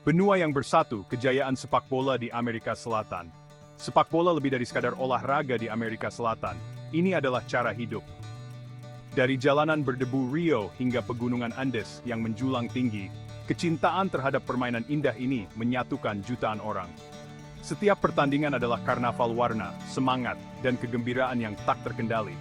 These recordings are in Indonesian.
Benua yang bersatu, kejayaan sepak bola di Amerika Selatan. Sepak bola lebih dari sekadar olahraga di Amerika Selatan. Ini adalah cara hidup. Dari jalanan berdebu Rio hingga pegunungan Andes yang menjulang tinggi, kecintaan terhadap permainan indah ini menyatukan jutaan orang. Setiap pertandingan adalah karnaval warna, semangat, dan kegembiraan yang tak terkendali.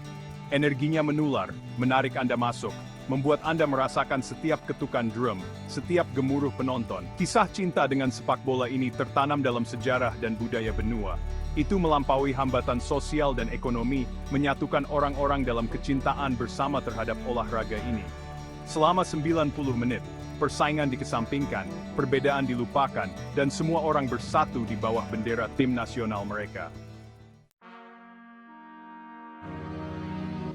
Energinya menular, menarik Anda masuk, membuat Anda merasakan setiap ketukan drum, setiap gemuruh penonton. Kisah cinta dengan sepak bola ini tertanam dalam sejarah dan budaya benua. Itu melampaui hambatan sosial dan ekonomi, menyatukan orang-orang dalam kecintaan bersama terhadap olahraga ini. Selama 90 menit, persaingan dikesampingkan, perbedaan dilupakan, dan semua orang bersatu di bawah bendera tim nasional mereka.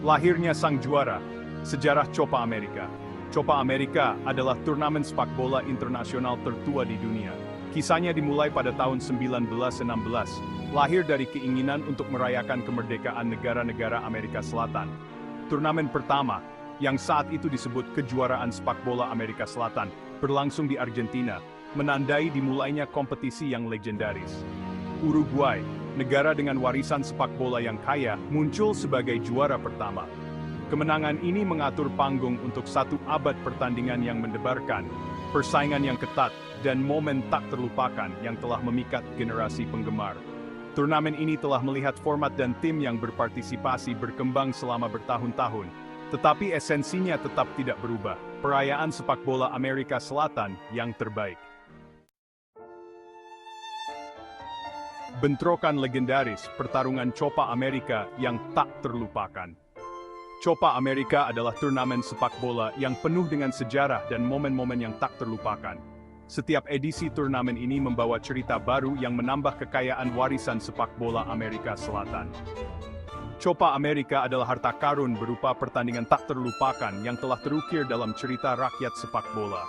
Lahirnya sang juara. Sejarah Copa America. Copa America adalah turnamen sepak bola internasional tertua di dunia. Kisahnya dimulai pada tahun 1916, lahir dari keinginan untuk merayakan kemerdekaan negara-negara Amerika Selatan. Turnamen pertama, yang saat itu disebut Kejuaraan Sepak Bola Amerika Selatan, berlangsung di Argentina, menandai dimulainya kompetisi yang legendaris. Uruguay, negara dengan warisan sepak bola yang kaya, muncul sebagai juara pertama. Kemenangan ini mengatur panggung untuk satu abad pertandingan yang mendebarkan, persaingan yang ketat, dan momen tak terlupakan yang telah memikat generasi penggemar. Turnamen ini telah melihat format dan tim yang berpartisipasi berkembang selama bertahun-tahun, tetapi esensinya tetap tidak berubah, perayaan sepak bola Amerika Selatan yang terbaik. Bentrokan legendaris, pertarungan Copa America yang tak terlupakan. Copa America adalah turnamen sepak bola yang penuh dengan sejarah dan momen-momen yang tak terlupakan. Setiap edisi turnamen ini membawa cerita baru yang menambah kekayaan warisan sepak bola Amerika Selatan. Copa America adalah harta karun berupa pertandingan tak terlupakan yang telah terukir dalam cerita rakyat sepak bola.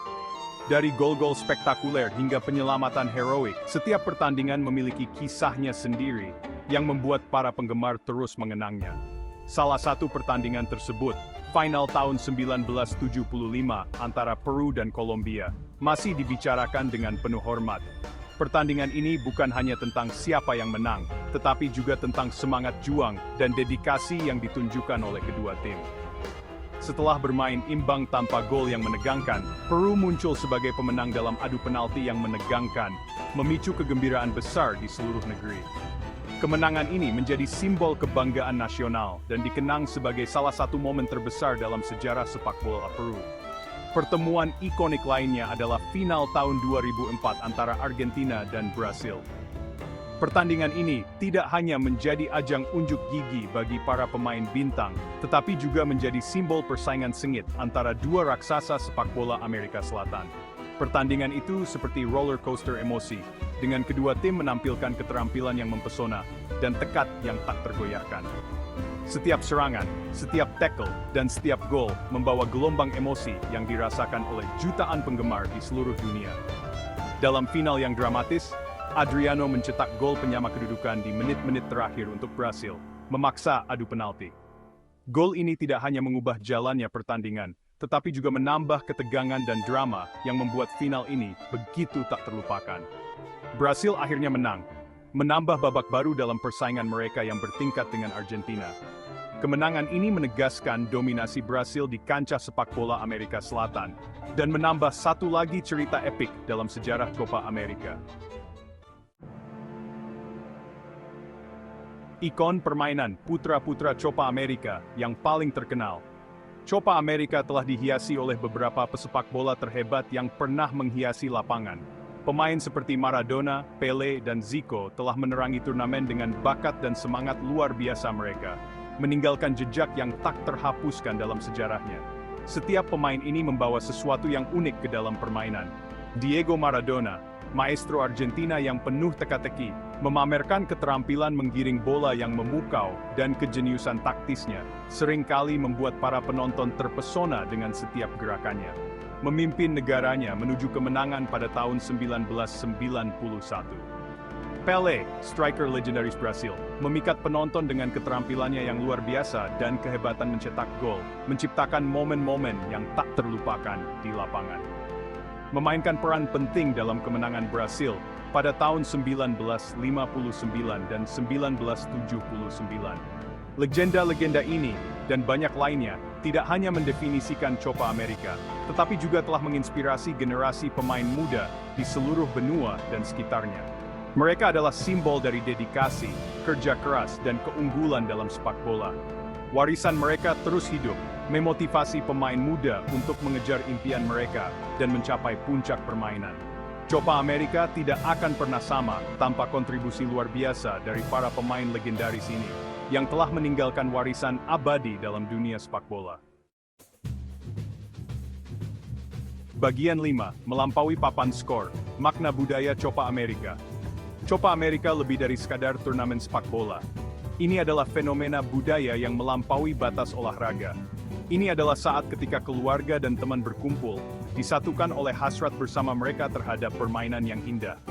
Dari gol-gol spektakuler hingga penyelamatan heroik, setiap pertandingan memiliki kisahnya sendiri yang membuat para penggemar terus mengenangnya. Salah satu pertandingan tersebut, final tahun 1975 antara Peru dan Kolombia, masih dibicarakan dengan penuh hormat. Pertandingan ini bukan hanya tentang siapa yang menang, tetapi juga tentang semangat juang dan dedikasi yang ditunjukkan oleh kedua tim. Setelah bermain imbang tanpa gol yang menegangkan, Peru muncul sebagai pemenang dalam adu penalti yang menegangkan, memicu kegembiraan besar di seluruh negeri. Kemenangan ini menjadi simbol kebanggaan nasional dan dikenang sebagai salah satu momen terbesar dalam sejarah sepak bola Peru. Pertemuan ikonik lainnya adalah final tahun 2004 antara Argentina dan Brasil. Pertandingan ini tidak hanya menjadi ajang unjuk gigi bagi para pemain bintang, tetapi juga menjadi simbol persaingan sengit antara dua raksasa sepak bola Amerika Selatan. Pertandingan itu seperti roller coaster emosi, dengan kedua tim menampilkan keterampilan yang mempesona dan tekad yang tak tergoyahkan. Setiap serangan, setiap tackle, dan setiap gol membawa gelombang emosi yang dirasakan oleh jutaan penggemar di seluruh dunia. Dalam final yang dramatis, Adriano mencetak gol penyama kedudukan di menit-menit terakhir untuk Brasil, memaksa adu penalti. Gol ini tidak hanya mengubah jalannya pertandingan, tetapi juga menambah ketegangan dan drama yang membuat final ini begitu tak terlupakan. Brasil akhirnya menang, menambah babak baru dalam persaingan mereka yang bertingkat dengan Argentina. Kemenangan ini menegaskan dominasi Brasil di kancah sepak bola Amerika Selatan, dan menambah satu lagi cerita epik dalam sejarah Copa America. Ikon permainan putra-putra Copa America yang paling terkenal. Copa America telah dihiasi oleh beberapa pesepak bola terhebat yang pernah menghiasi lapangan. Pemain seperti Maradona, Pele, dan Zico telah menerangi turnamen dengan bakat dan semangat luar biasa mereka, meninggalkan jejak yang tak terhapuskan dalam sejarahnya. Setiap pemain ini membawa sesuatu yang unik ke dalam permainan. Diego Maradona, maestro Argentina yang penuh teka-teki, memamerkan keterampilan menggiring bola yang memukau dan kejeniusan taktisnya, seringkali membuat para penonton terpesona dengan setiap gerakannya. Memimpin negaranya menuju kemenangan pada tahun 1991. Pele, striker legendaris Brasil, memikat penonton dengan keterampilannya yang luar biasa dan kehebatan mencetak gol, menciptakan momen-momen yang tak terlupakan di lapangan. memainkan peran penting dalam kemenangan Brasil pada tahun 1959 dan 1979. Legenda-legenda ini dan banyak lainnya tidak hanya mendefinisikan Copa America, tetapi juga telah menginspirasi generasi pemain muda di seluruh benua dan sekitarnya. Mereka adalah simbol dari dedikasi, kerja keras, dan keunggulan dalam sepak bola. Warisan mereka terus hidup, memotivasi pemain muda untuk mengejar impian mereka dan mencapai puncak permainan. Copa America tidak akan pernah sama tanpa kontribusi luar biasa dari para pemain legendaris ini, yang telah meninggalkan warisan abadi dalam dunia sepak bola. Bagian 5. Melampaui papan skor, makna budaya Copa America. Copa America lebih dari sekadar turnamen sepak bola. Ini adalah fenomena budaya yang melampaui batas olahraga. Ini adalah saat ketika keluarga dan teman berkumpul, disatukan oleh hasrat bersama mereka terhadap permainan yang indah.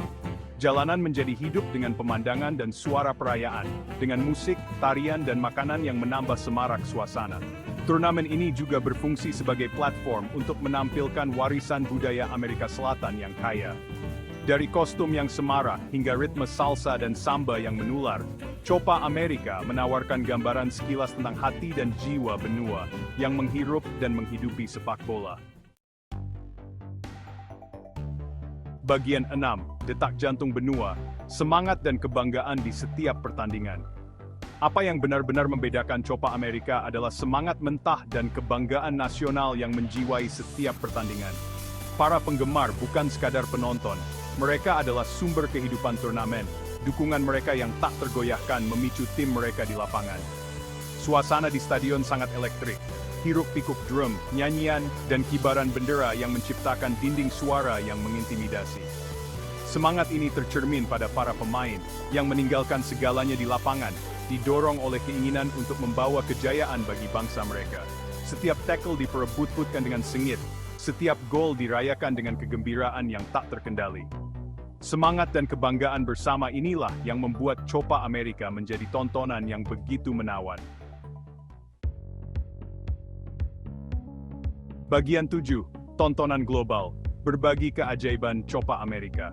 Jalanan menjadi hidup dengan pemandangan dan suara perayaan, dengan musik, tarian, dan makanan yang menambah semarak suasana. Turnamen ini juga berfungsi sebagai platform untuk menampilkan warisan budaya Amerika Selatan yang kaya. Dari kostum yang semarak hingga ritme salsa dan samba yang menular, Copa America menawarkan gambaran sekilas tentang hati dan jiwa benua yang menghirup dan menghidupi sepak bola. Bagian 6. Detak jantung benua, semangat dan kebanggaan di setiap pertandingan. Apa yang benar-benar membedakan Copa America adalah semangat mentah dan kebanggaan nasional yang menjiwai setiap pertandingan. Para penggemar bukan sekadar penonton, mereka adalah sumber kehidupan turnamen. Dukungan mereka yang tak tergoyahkan memicu tim mereka di lapangan. Suasana di stadion sangat elektrik. Hiruk-pikuk drum, nyanyian, dan kibaran bendera yang menciptakan dinding suara yang mengintimidasi. Semangat ini tercermin pada para pemain yang meninggalkan segalanya di lapangan, didorong oleh keinginan untuk membawa kejayaan bagi bangsa mereka. Setiap tackle diperebut-putkan dengan sengit, setiap gol dirayakan dengan kegembiraan yang tak terkendali. Semangat dan kebanggaan bersama inilah yang membuat Copa America menjadi tontonan yang begitu menawan. Bagian 7. Tontonan global, berbagi keajaiban Copa America.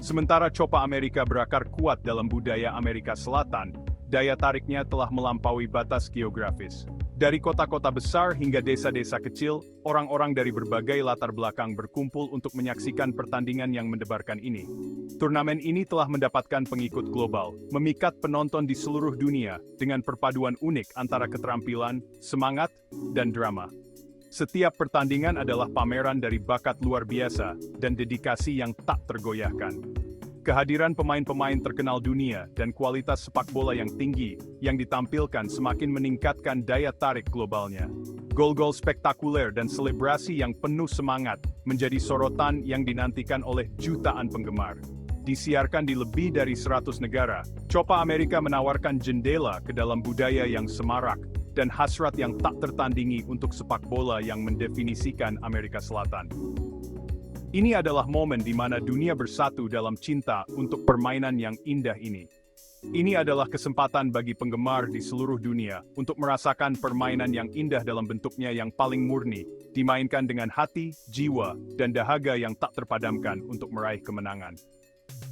Sementara Copa America berakar kuat dalam budaya Amerika Selatan, daya tariknya telah melampaui batas geografis. Dari kota-kota besar hingga desa-desa kecil, orang-orang dari berbagai latar belakang berkumpul untuk menyaksikan pertandingan yang mendebarkan ini. Turnamen ini telah mendapatkan pengikut global, memikat penonton di seluruh dunia dengan perpaduan unik antara keterampilan, semangat, dan drama. Setiap pertandingan adalah pameran dari bakat luar biasa dan dedikasi yang tak tergoyahkan. Kehadiran pemain-pemain terkenal dunia dan kualitas sepak bola yang tinggi yang ditampilkan semakin meningkatkan daya tarik globalnya. Gol-gol spektakuler dan selebrasi yang penuh semangat menjadi sorotan yang dinantikan oleh jutaan penggemar. Disiarkan di lebih dari 100 negara, Copa America menawarkan jendela ke dalam budaya yang semarak dan hasrat yang tak tertandingi untuk sepak bola yang mendefinisikan Amerika Selatan. Ini adalah momen di mana dunia bersatu dalam cinta untuk permainan yang indah ini. Ini adalah kesempatan bagi penggemar di seluruh dunia untuk merasakan permainan yang indah dalam bentuknya yang paling murni, dimainkan dengan hati, jiwa, dan dahaga yang tak terpadamkan untuk meraih kemenangan.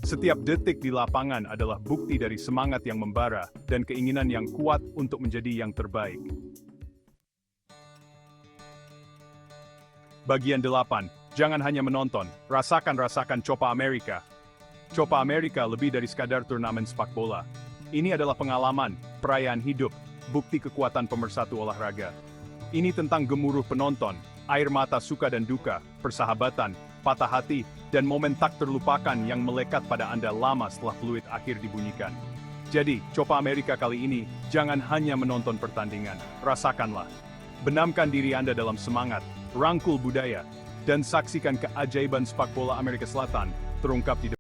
Setiap detik di lapangan adalah bukti dari semangat yang membara dan keinginan yang kuat untuk menjadi yang terbaik. Bagian 8. Jangan hanya menonton, rasakan Copa America. Copa America lebih dari sekadar turnamen sepak bola. Ini adalah pengalaman, perayaan hidup, bukti kekuatan pemersatu olahraga. Ini tentang gemuruh penonton, air mata suka dan duka, persahabatan, patah hati, dan momen tak terlupakan yang melekat pada Anda lama setelah peluit akhir dibunyikan. Jadi, Copa America kali ini, jangan hanya menonton pertandingan, rasakanlah. Benamkan diri Anda dalam semangat, rangkul budaya, dan saksikan keajaiban sepak bola Amerika Selatan terungkap di depan